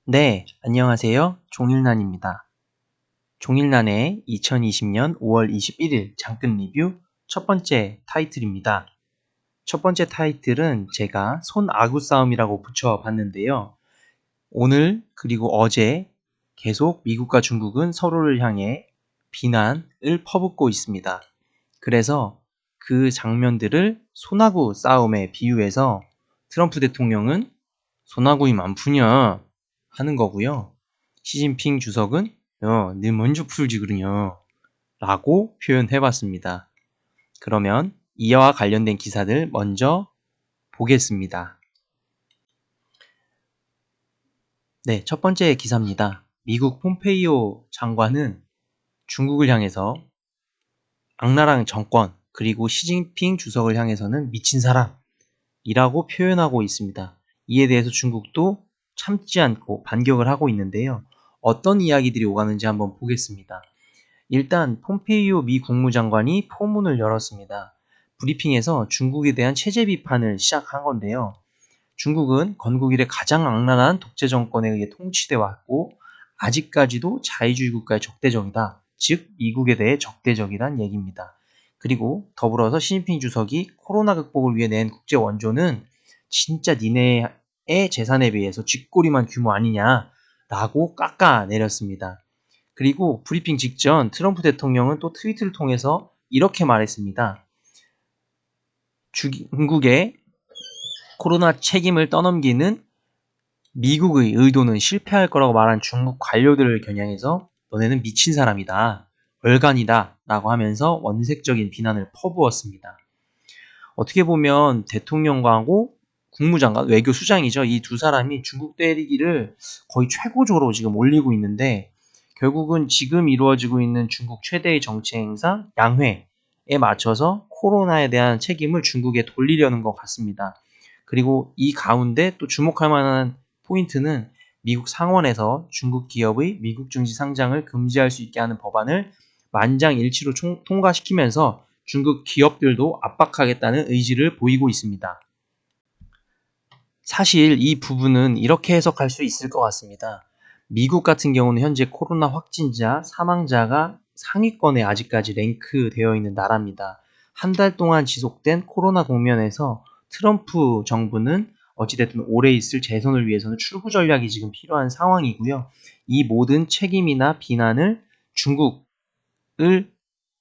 네, 안녕하세요. 종일난입니다. 종일난의 2020년 5월 21일 장끝 리뷰 첫 번째 타이틀입니다. 첫 번째 타이틀은 제가 손아구 싸움이라고 붙여봤는데요. 오늘 그리고 어제 계속 미국과 중국은 서로를 향해 비난을 퍼붓고 있습니다. 그래서 그 장면들을 손아구 싸움에 비유해서 트럼프 대통령은 손아구이 많푸냐 하는 거고요. 시진핑 주석은 네 먼저 풀지 그러냐 라고 표현해봤습니다. 그러면 이와 관련된 기사들 먼저 보겠습니다. 네, 첫 번째 기사입니다. 미국 폼페이오 장관은 중국을 향해서 악랄한 정권 그리고 시진핑 주석을 향해서는 미친 사람이라고 표현하고 있습니다. 이에 대해서 중국도 참지 않고 반격을 하고 있는데요. 어떤 이야기들이 오가는지 한번 보겠습니다. 일단 폼페이오 미 국무장관이 포문을 열었습니다. 브리핑에서 중국에 대한 체제 비판을 시작한 건데요. 중국은 건국 이래 가장 악랄한 독재 정권에 의해 통치돼 왔고 아직까지도 자유주의 국가의 적대적이다. 즉 미국에 대해 적대적이란 얘기입니다. 그리고 더불어서 시진핑 주석이 코로나 극복을 위해 낸 국제 원조는 진짜 니네의 재산에 비해서 쥐꼬리만 규모 아니냐라고 깎아내렸습니다. 그리고 브리핑 직전 트럼프 대통령은 또 트위터를 통해서 이렇게 말했습니다. 중국의 코로나 책임을 떠넘기는 미국의 의도는 실패할 거라고 말한 중국 관료들을 겨냥해서 너네는 미친 사람이다, 얼간이다 라고 하면서 원색적인 비난을 퍼부었습니다. 어떻게 보면 대통령하고 국무장관, 외교수장이죠. 이 두 사람이 중국 때리기를 거의 최고조로 지금 올리고 있는데 결국은 지금 이루어지고 있는 중국 최대의 정치 행사 양회에 맞춰서 코로나에 대한 책임을 중국에 돌리려는 것 같습니다. 그리고 이 가운데 또 주목할 만한 포인트는 미국 상원에서 중국 기업의 미국 증시 상장을 금지할 수 있게 하는 법안을 만장일치로 통과시키면서 중국 기업들도 압박하겠다는 의지를 보이고 있습니다. 사실 이 부분은 이렇게 해석할 수 있을 것 같습니다. 미국 같은 경우는 현재 코로나 확진자, 사망자가 상위권에 아직까지 랭크되어 있는 나라입니다. 한 달 동안 지속된 코로나 국면에서 트럼프 정부는 어찌됐든 오래 있을 재선을 위해서는 출구 전략이 지금 필요한 상황이고요. 이 모든 책임이나 비난을 중국을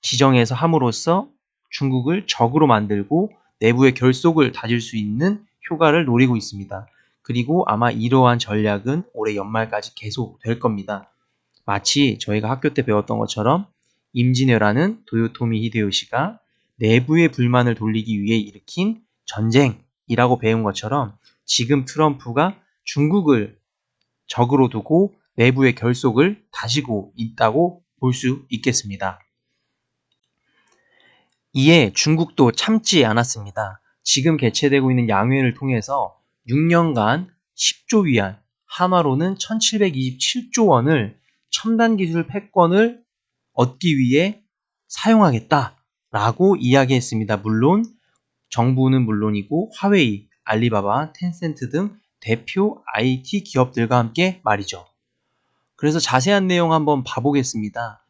지정해서 함으로써 중국을 적으로 만들고 내부의 결속을 다질 수 있는 효과를 노리고 있습니다. 그리고 아마 이러한 전략은 올해 연말까지 계속될 겁니다. 마치 저희가 학교 때 배웠던 것처럼 임진왜란은 도요토미 히데요시가 내부의 불만을 돌리기 위해 일으킨 전쟁이라고 배운 것처럼 지금 트럼프가 중국을 적으로 두고 내부의 결속을 다지고 있다고 볼 수 있겠습니다. 이에 중국도 참지 않았습니다. 지금 개최되고 있는 양회를 통해서 6년간 10조 위안, 한화로는 1727조 원을 첨단 기술 패권을 얻기 위해 사용하겠다라고 이야기했습니다. 물론 정부는 물론이고 화웨이, 알리바바, 텐센트 등 대표 IT 기업들과 함께 말이죠. 그래서 자세한 내용 한번 봐보겠습니다.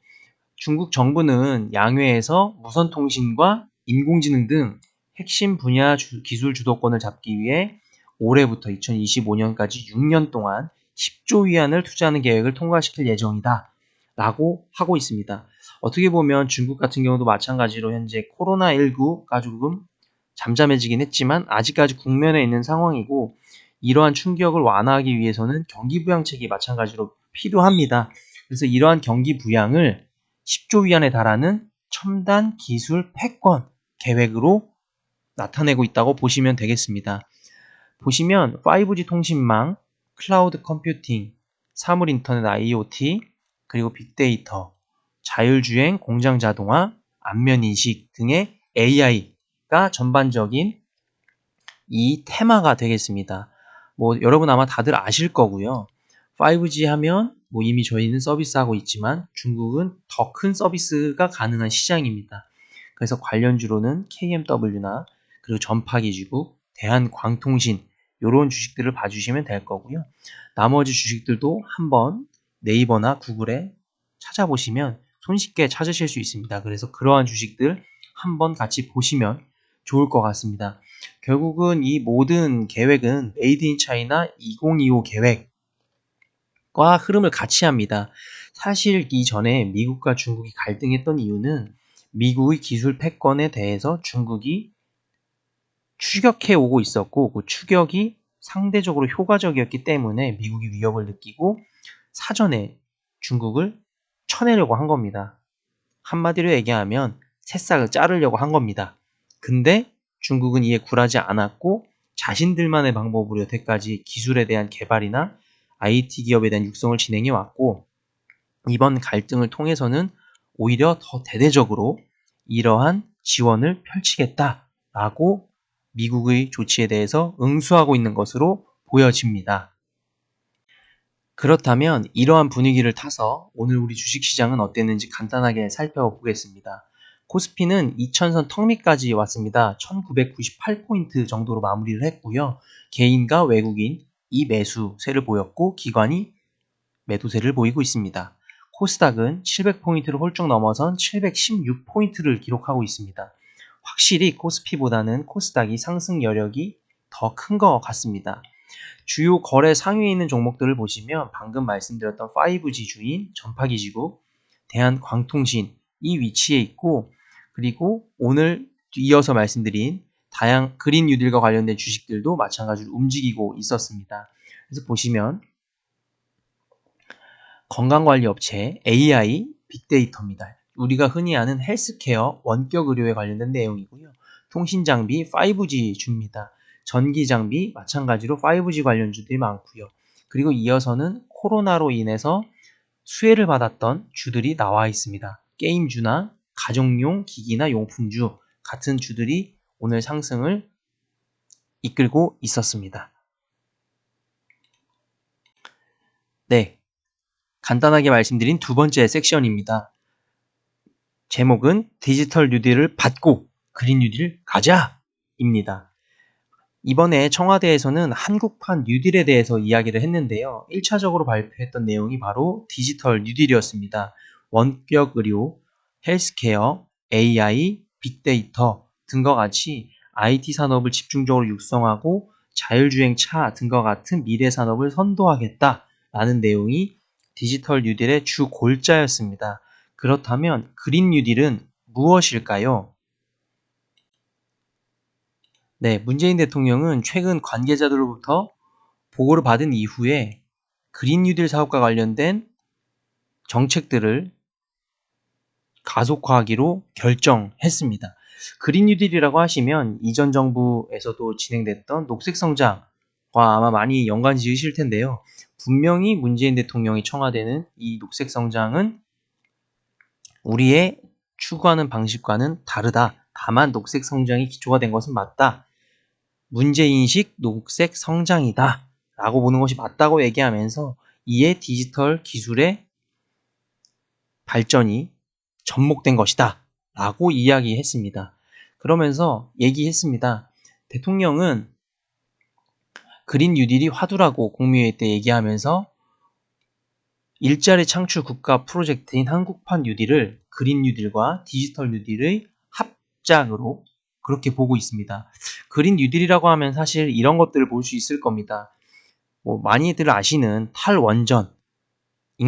중국 정부는 양회에서 무선통신과 인공지능 등 핵심 분야 기술 주도권을 잡기 위해 올해부터 2025년까지 6년 동안 10조 위안을 투자하는 계획을 통과시킬 예정이다 라고 하고 있습니다. 어떻게 보면 중국 같은 경우도 마찬가지로 현재 코로나19가 조금 잠잠해지긴 했지만 아직까지 국면에 있는 상황이고 이러한 충격을 완화하기 위해서는 경기 부양책이 마찬가지로 필요합니다. 그래서 이러한 경기 부양을 10조 위안에 달하는 첨단 기술 패권 계획으로 나타내고 있다고 보시면 되겠습니다. 보시면 5G 통신망, 클라우드 컴퓨팅, 사물 인터넷 IoT, 그리고 빅데이터, 자율주행 공장 자동화, 안면 인식 등의 AI가 전반적인 이 테마가 되겠습니다. 여러분 아마 다들 아실 거고요. 5G 하면 이미 저희는 서비스하고 있지만 중국은 더 큰 서비스가 가능한 시장입니다. 그래서 관련주로는 KMW나 그리고 전파기지국, 대한광통신 요런 주식들을 봐주시면 될 거고요. 나머지 주식들도 한번 네이버나 구글에 찾아보시면 손쉽게 찾으실 수 있습니다. 그래서 그러한 주식들 한번 같이 보시면 좋을 것 같습니다. 결국은 이 모든 계획은 메이드 인 차이나 2025 계획과 흐름을 같이 합니다. 사실 이전에 미국과 중국이 갈등했던 이유는 미국의 기술 패권에 대해서 중국이 추격해 오고 있었고 그 추격이 상대적으로 효과적이었기 때문에 미국이 위협을 느끼고 사전에 중국을 쳐내려고 한 겁니다. 한마디로 얘기하면 새싹을 자르려고 한 겁니다. 근데 중국은 이에 굴하지 않았고 자신들만의 방법으로 여태까지 기술에 대한 개발이나 IT 기업에 대한 육성을 진행해 왔고 이번 갈등을 통해서는 오히려 더 대대적으로 이러한 지원을 펼치겠다라고 미국의 조치에 대해서 응수하고 있는 것으로 보여집니다. 그렇다면 이러한 분위기를 타서 오늘 우리 주식시장은 어땠는지 간단하게 살펴보겠습니다. 코스피는 2000선 턱 밑까지 왔습니다. 1998포인트 정도로 마무리를 했고요. 개인과 외국인 이 매수세를 보였고 기관이 매도세를 보이고 있습니다. 코스닥은 700포인트를 홀쭉 넘어선 716포인트를 기록하고 있습니다. 확실히 코스피보다는 코스닥이 상승 여력이 더 큰 것 같습니다. 주요 거래 상위에 있는 종목들을 보시면 방금 말씀드렸던 5G 주인 전파기지국, 대한광통신 이 위치에 있고 그리고 오늘 이어서 말씀드린 그린 뉴딜과 관련된 주식들도 마찬가지로 움직이고 있었습니다. 그래서 보시면 건강관리업체, AI, 빅데이터입니다. 우리가 흔히 아는 헬스케어, 원격 의료에 관련된 내용이고요. 통신장비 5G 주입니다. 전기장비 마찬가지로 5G 관련주들이 많고요. 그리고 이어서는 코로나로 인해서 수혜를 받았던 주들이 나와 있습니다. 게임주나 가정용 기기나 용품주 같은 주들이 오늘 상승을 이끌고 있었습니다. 네, 간단하게 말씀드린 두 번째 섹션입니다. 제목은 디지털 뉴딜을 받고 그린 뉴딜 가자입니다. 이번에 청와대에서는 한국판 뉴딜에 대해서 이야기를 했는데요. 1차적으로 발표했던 내용이 바로 디지털 뉴딜이었습니다. 원격 의료, 헬스케어, AI, 빅데이터 등과 같이 IT 산업을 집중적으로 육성하고 자율주행차 등과 같은 미래 산업을 선도하겠다라는 내용이 디지털 뉴딜의 주 골자였습니다. 그렇다면 그린 뉴딜은 무엇일까요? 네, 문재인 대통령은 최근 관계자들로부터 보고를 받은 이후에 그린 뉴딜 사업과 관련된 정책들을 가속화하기로 결정했습니다. 그린 뉴딜이라고 하시면 이전 정부에서도 진행됐던 녹색 성장과 아마 많이 연관 지으실 텐데요. 분명히 문재인 대통령이 청와대는 이 녹색 성장은 우리의 추구하는 방식과는 다르다. 다만 녹색 성장이 기초가 된 것은 맞다. 문제인식 녹색 성장이다. 라고 보는 것이 맞다고 얘기하면서 이에 디지털 기술의 발전이 접목된 것이다. 라고 이야기했습니다. 그러면서 얘기했습니다. 대통령은 그린 뉴딜이 화두라고 국무회의 때 얘기하면서 일자리 창출 국가 프로젝트인 한국판 뉴딜을 그린 뉴딜과 디지털 뉴딜의 합작으로 그렇게 보고 있습니다. 그린 뉴딜이라고 하면 사실 이런 것들을 볼 수 있을 겁니다. 많이들 아시는 탈원전인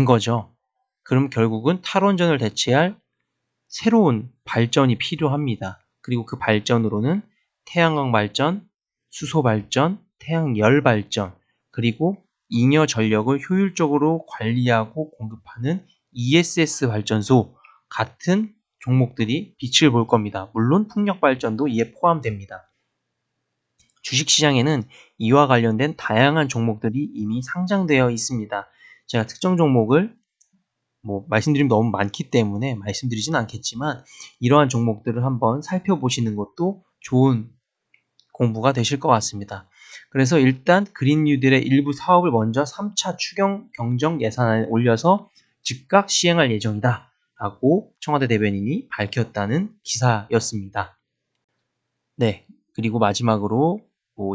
거죠. 그럼 결국은 탈원전을 대체할 새로운 발전이 필요합니다. 그리고 그 발전으로는 태양광 발전, 수소 발전, 태양열 발전, 그리고 잉여 전력을 효율적으로 관리하고 공급하는 ESS 발전소 같은 종목들이 빛을 볼 겁니다. 물론 풍력 발전도 이에 포함됩니다. 주식시장에는 이와 관련된 다양한 종목들이 이미 상장되어 있습니다. 제가 특정 종목을 말씀드리면 너무 많기 때문에 말씀드리진 않겠지만 이러한 종목들을 한번 살펴보시는 것도 좋은 공부가 되실 것 같습니다. 그래서 일단 그린 뉴딜의 일부 사업을 먼저 3차 추경 경정 예산안에 올려서 즉각 시행할 예정이다 라고 청와대 대변인이 밝혔다는 기사였습니다. 네, 그리고 마지막으로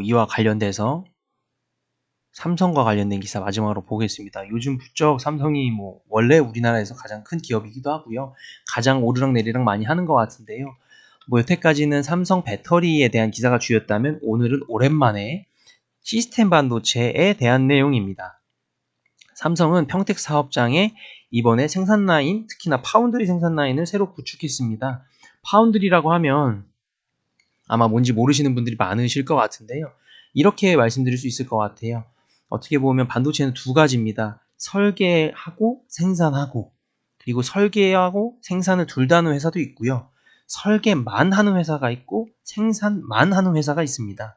이와 관련돼서 삼성과 관련된 기사 마지막으로 보겠습니다. 요즘 부쩍 삼성이 원래 우리나라에서 가장 큰 기업이기도 하고요. 가장 오르락내리락 많이 하는 것 같은데요. 여태까지는 삼성 배터리에 대한 기사가 주였다면 오늘은 오랜만에 시스템 반도체에 대한 내용입니다. 삼성은 평택 사업장에 이번에 생산 라인, 특히나 파운드리 생산 라인을 새로 구축했습니다. 파운드리라고 하면 아마 뭔지 모르시는 분들이 많으실 것 같은데요. 이렇게 말씀드릴 수 있을 것 같아요. 어떻게 보면 반도체는 두 가지입니다. 설계하고 생산하고, 그리고 설계하고 생산을 둘 다 하는 회사도 있고요. 설계만 하는 회사가 있고 생산만 하는 회사가 있습니다.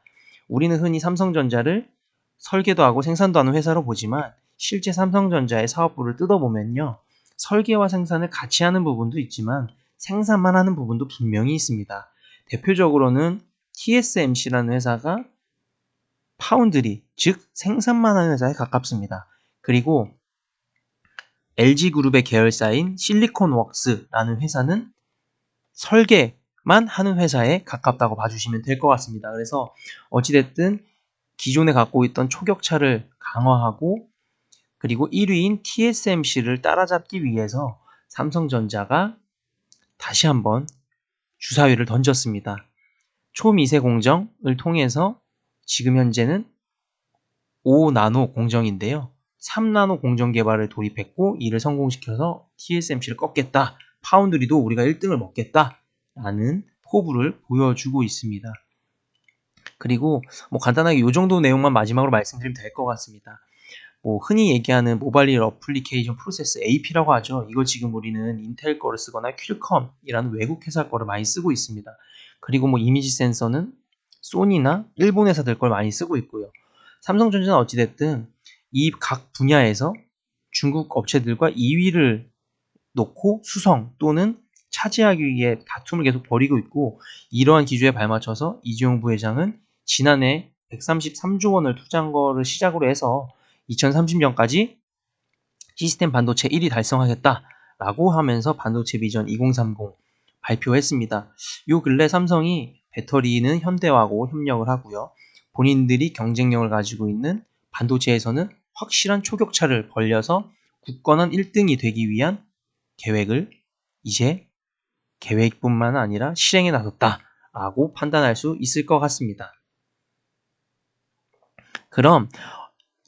우리는 흔히 삼성전자를 설계도 하고 생산도 하는 회사로 보지만 실제 삼성전자의 사업부를 뜯어보면요. 설계와 생산을 같이 하는 부분도 있지만 생산만 하는 부분도 분명히 있습니다. 대표적으로는 TSMC라는 회사가 파운드리, 즉 생산만 하는 회사에 가깝습니다. 그리고 LG그룹의 계열사인 실리콘웍스라는 회사는 설계만 하는 회사에 가깝다고 봐주시면 될 것 같습니다. 그래서 어찌됐든 기존에 갖고 있던 초격차를 강화하고 그리고 1위인 TSMC를 따라잡기 위해서 삼성전자가 다시 한번 주사위를 던졌습니다. 초미세 공정을 통해서 지금 현재는 5나노 공정인데요. 3나노 공정 개발을 도입했고 이를 성공시켜서 TSMC를 꺾겠다. 파운드리도 우리가 1등을 먹겠다. 라는 포부를 보여주고 있습니다. 그리고 간단하게 이 정도 내용만 마지막으로 말씀드리면 될 것 같습니다. 흔히 얘기하는 모바일 어플리케이션 프로세스 AP라고 하죠. 이거 지금 우리는 인텔 거를 쓰거나 퀼컴이라는 외국 회사 거를 많이 쓰고 있습니다. 그리고 이미지 센서는 소니나 일본 회사들 걸 많이 쓰고 있고요. 삼성전자는 어찌됐든 이 각 분야에서 중국 업체들과 2위를 놓고 수성 또는 차지하기 위해 다툼을 계속 벌이고 있고 이러한 기조에 발맞춰서 이재용 부회장은 지난해 133조 원을 투자한 거를 시작으로 해서 2030년까지 시스템 반도체 1위 달성하겠다라고 하면서 반도체 비전 2030 발표했습니다. 요 근래 삼성이 배터리는 현대와하고 협력을 하고요. 본인들이 경쟁력을 가지고 있는 반도체에서는 확실한 초격차를 벌려서 굳건한 1등이 되기 위한 계획을 이제 계획뿐만 아니라 실행에 나섰다라고 판단할 수 있을 것 같습니다. 그럼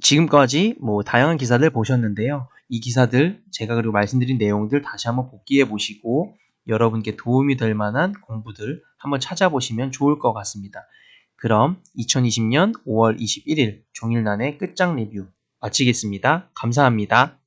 지금까지 다양한 기사들 보셨는데요. 이 기사들 제가 그리고 말씀드린 내용들 다시 한번 복기해 보시고 여러분께 도움이 될 만한 공부들 한번 찾아보시면 좋을 것 같습니다. 그럼 2020년 5월 21일 종일난의 끝장 리뷰 마치겠습니다. 감사합니다.